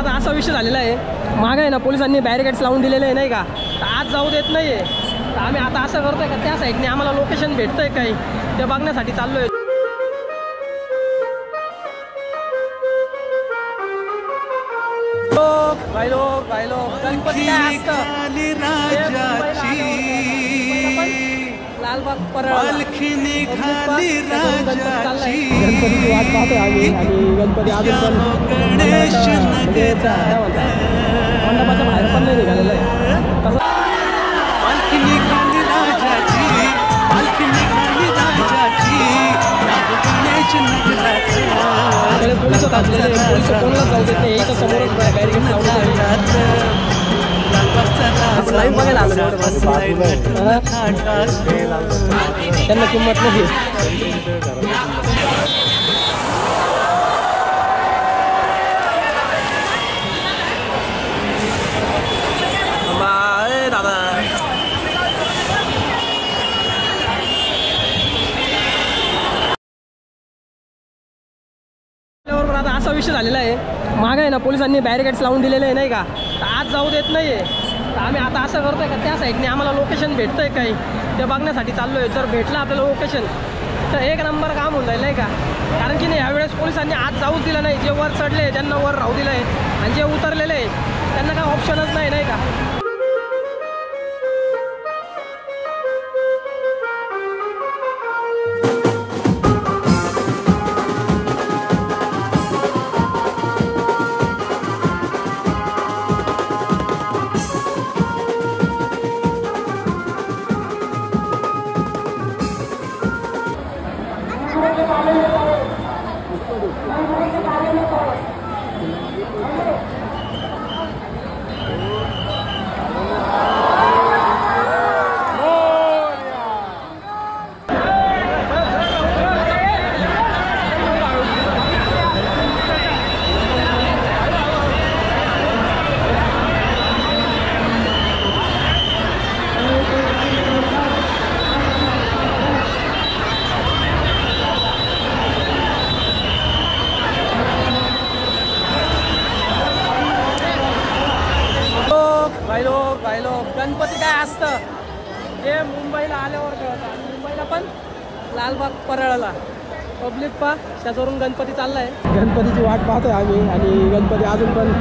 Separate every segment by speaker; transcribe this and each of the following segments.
Speaker 1: आता असा विषय झालेला आहे, मागे आहे ना पोलिसांनी बॅरिकेड्स लावून दिलेले आहे नाही का, तर आज जाऊ देत नाही आहे. तर आम्ही आता असं करतोय का त्या साईडने आम्हाला लोकेशन भेटतंय काही ते बघण्यासाठी चाललोय. भाई लोग गणपती काय असतं लालबाग परळ गणपतीची वाट पाहतोय आम्ही. आणि गणपती अजून पण म्हणजे काय म्हणतात मंडपाच्या बाहेर पण नाही निघालेलं आहे. तसं पोलिस थांबलेले, पोलिस कोणाला जाऊ देत नाही. याच्या समोरच बॅरिकेड लावलेलं लाईव्ह बघायला आलं त्यांना किंमत नाही. दादा आता असा विषय झालेला आहे, मागे आहे ना पोलिसांनी बॅरिकेड्स लावून दिलेले आहे नाही का, तर आज जाऊ देत नाही आहे. तर आम्ही आता असं करतोय का त्या साईडने आम्हाला लोकेशन भेटतंय काही ते बघण्यासाठी चाललोय. जर भेटलं आपल्याला लोकेशन तर एक नंबर काम होऊन जाईल नाही का. कारण की नाही यावेळेस पोलिसांनी आज जाऊच दिलं नाही. जे वर चढले त्यांना वर राहू दिलं आहे आणि जे उतरलेले आहे त्यांना काय ऑप्शनच नाही का. भाई लोग गणपती काय असतं हे मुंबईला आल्यावर कळतं. मुंबईला पण लालबाग परळला पब्लिक पा त्याच्यावरून गणपती चाललाय. गणपतीची वाट पाहतोय आम्ही. आणि गणपती अजून पण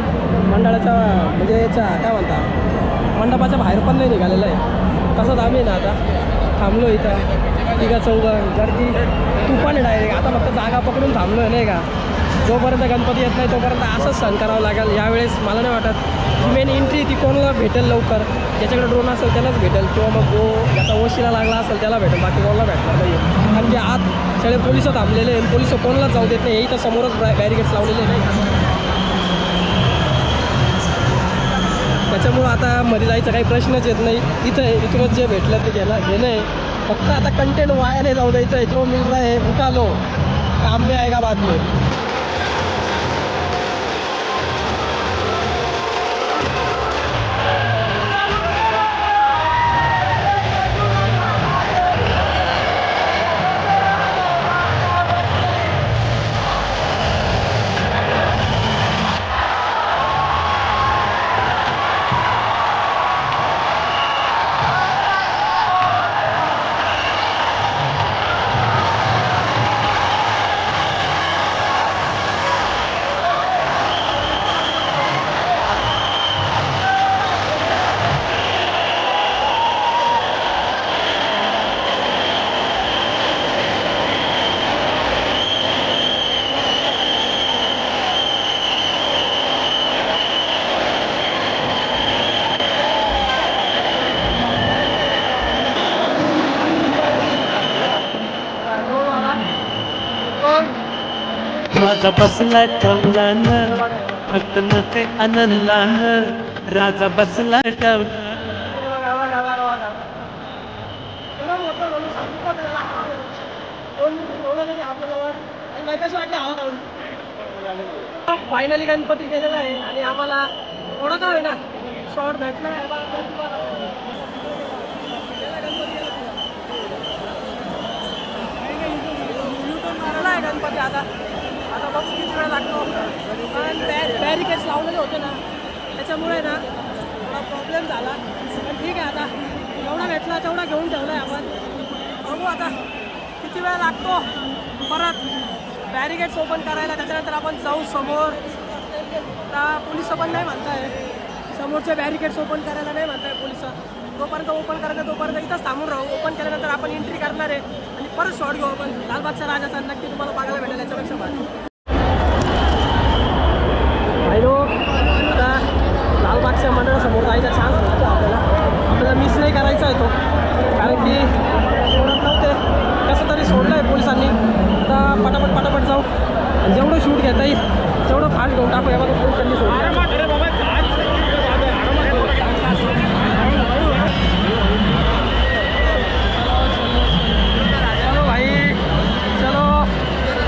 Speaker 1: मंडळाच्या म्हणजे याच्या काय म्हणता मंडपाच्या बाहेर पण नाही निघालेलं आहे. तसंच आम्ही ना आता थांबलो इथं तिघा चौघा गर्दी तू पण डायरेक्ट आता फक्त जागा पकडून थांबलो आहे नाही का. जोपर्यंत गणपती येत नाही तोपर्यंत असंच सहन करावं लागेल. यावेळेस मला नाही वाटत जी मेन एंट्री ती कोणाला भेटेल लवकर. ज्याच्याकडे ड्रोन असेल त्यालाच भेटेल किंवा मग जो ज्याचा वशिला लागला असेल त्याला भेटेल, बाकी कोणाला भेटणार नाही. कारण की आत सगळे पोलिस थांबलेले आहेत, पोलिस कोणालाच जाऊ देत नाही. हे इथं समोरच बॅरिकेड्स लावलेले नाही. त्याच्यामुळं आता मध्ये जायचा काही प्रश्नच येत नाही. इथूनच जे भेटलं ते घेणं आहे. फक्त आता कंटेंट वाया नाही जाऊ द्यायचं आहे. जो मिल रहा है उठा लो, काम में आएगा बाद में.
Speaker 2: राजा बसला ठेवला न फक्त न ते आनंदला राजा बसला ठेवला.
Speaker 1: फायनली गणपती गेलेला आहे आणि आम्हाला थोडं काय आहे ना शॉर्ट भेटला. गणपती आता बघू किती वेळ लागतो. बॅरिकेड्स लावलेले होते. होते ना त्याच्यामुळे ना थोडा प्रॉब्लेम झाला. पण ठीक आहे, आता जेवढा भेटला तेवढा घेऊन ठेवला आहे आपण. बघू आता किती वेळ लागतो परत बॅरिगेट्स ओपन करायला. त्याच्यानंतर आपण जाऊ समोर. आता पोलिस पण नाही म्हणताय, समोरचे बॅरिगेट्स ओपन करायला नाही म्हणताय पोलिस. जोपर्यंत ओपन करायचं तोपर्यंत इथंच थांबून राहू. ओपन केल्यानंतर आपण एंट्री करणार आहे आणि परत शॉट घेऊ आपण लालबागच्या राजाचा. नक्की तुम्हाला बघायला भेटेल याच्यापेक्षा भारी. हॅलो, आता लालबागच्या मंडळासमोर जायचा चान्स भेटतो आपल्याला मिस नाही करायचा आहे तो, कारण की सोडत नव्हते. कसं तरी सोडलं आहे पोलिसांनी. आता पटापट जाऊ आणि जेवढं शूट घेता येईल तेवढं फास्ट घेऊन टाकू. या बघा पोलिसांनी सोडलं. चलो भाई, चलो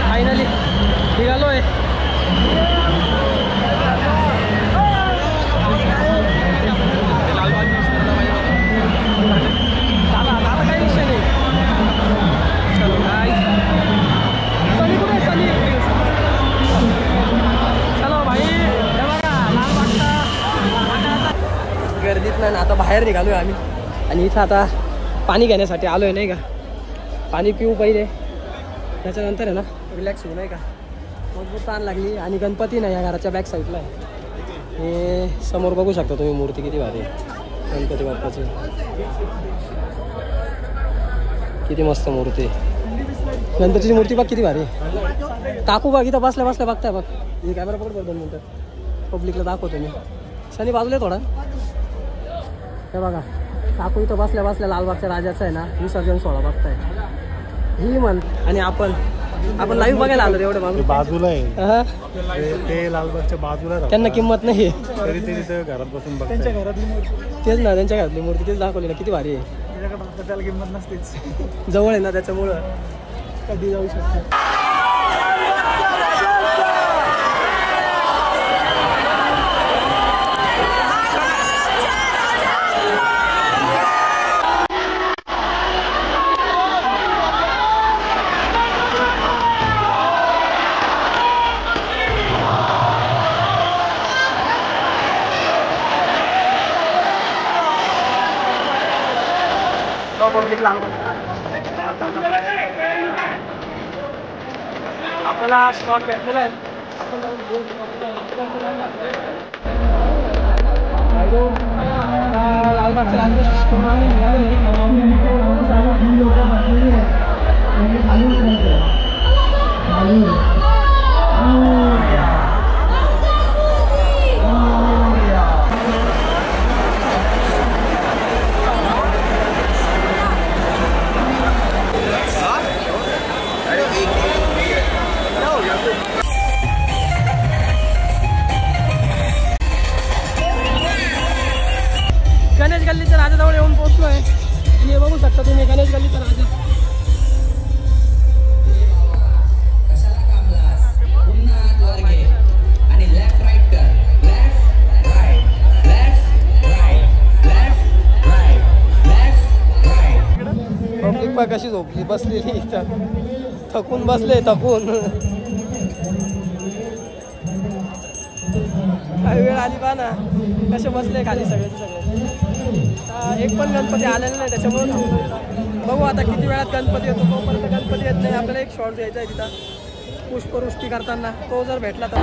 Speaker 1: फायनली निघालो आहे. दादा काही विषय नाही. चलो भाई, सनी कुठे सनी? चलो भाई, हे बघा लालबागचा गर्दीत नाही ना. आता बाहेर निघालो आहे आम्ही आणि इथं आता पाणी घेण्यासाठी आलो आहे नाही का. पाणी पिऊ पहिले, त्याच्यानंतर आहे ना रिलॅक्स होऊ नाही का. मजबूत ताण लागली. आणि गणपती नाही या घराच्या बॅक साईडला आहे. हे समोर बघू शकता तुम्ही मूर्ती किती भारी आहे गणपती बाप्पाची. किती मस्त मूर्ती आहे गणपतीची मूर्ती. बघ किती भारी आहे. काकू बघ इथं बसल्या बघताय बघ. हे कॅमेरा पकड 2 मिनटं पब्लिकला दाखवतो मी. सनी बाजूला थोडा. हे बघा काकू इथं बसल्या लालबागच्या राजाचं आहे ना विसर्जन सोहळा बघताय. ही म्हण आणि आपण लाईव्ह बघायला आलो एवढं माणूस.
Speaker 3: बाजूला आहे ते लालबागच्या बाजूला.
Speaker 1: त्यांना किंमत नाही
Speaker 3: तरी ते घरात बसून बघ. त्यांच्या घरातली मूर्ती
Speaker 1: तेच ना, त्यांच्या घरातली मूर्ती तेच दाखवली ना. किती भारी आहे.
Speaker 3: त्याच्याकडे त्याला किंमत नसतेच.
Speaker 1: जवळ आहे ना त्याच्यामुळं कधी जाऊ शकतो. आपल्याला स्टॉक भेटलेला आहे. लालबागच्या गणेश गल्लीच्या राजाजवळ येऊन पोहोचलो आहे. हे बघू शकता तुम्ही गणेश गल्लीचा राजा. पब्लिक पण कशी झोपली बसलेली इथं. थकून बसले थकून. काही वेळ आली पहा ना कसे बसले खाली सगळे. एक पण गणपती आलेला नाही त्याच्यामुळे बघू आता किती वेळात गणपती येतो. तोपर्यंत गणपती येत नाही. आपल्याला एक शॉट द्यायचा आहे तिथं पुष्पवृष्टी करताना. तो जर भेटला तर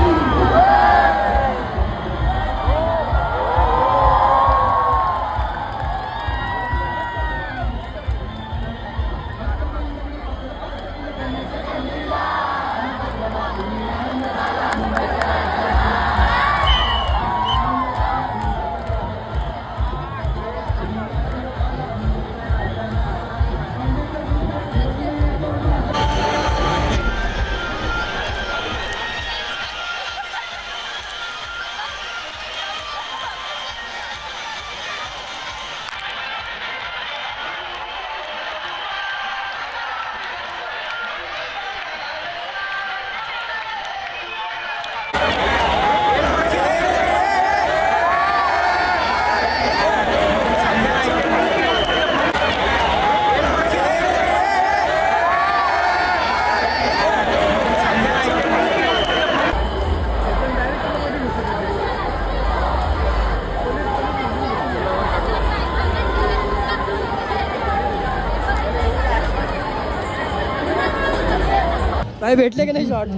Speaker 1: काय भेटले की नाही शॉर्ट?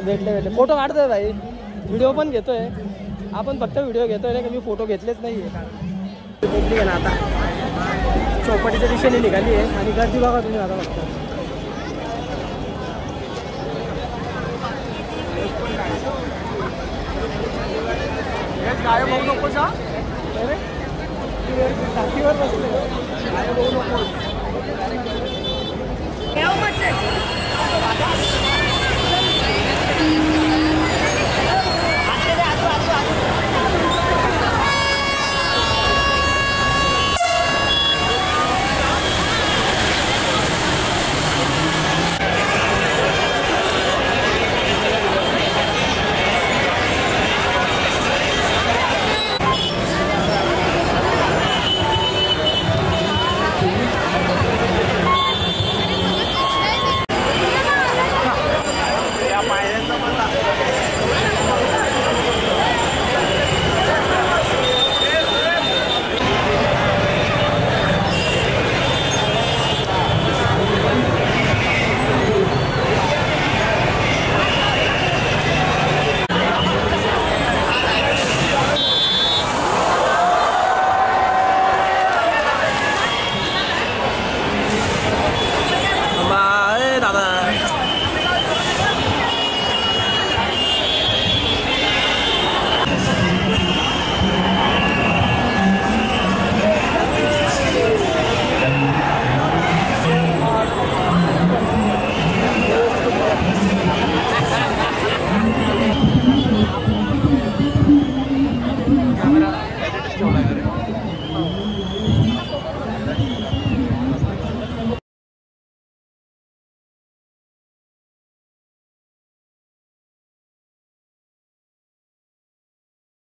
Speaker 1: भेटले. फोटो काढतोय भाई, व्हिडिओ पण घेतोय आपण. फक्त व्हिडिओ घेतोय नाही का, मी फोटो घेतलेच नाही आहे ना. आता चौपाटीच्या दिशेने निघाली आहे आणि गर्दी बघा तुम्ही आता फक्त. काय बघू नको टाकीवर बसले.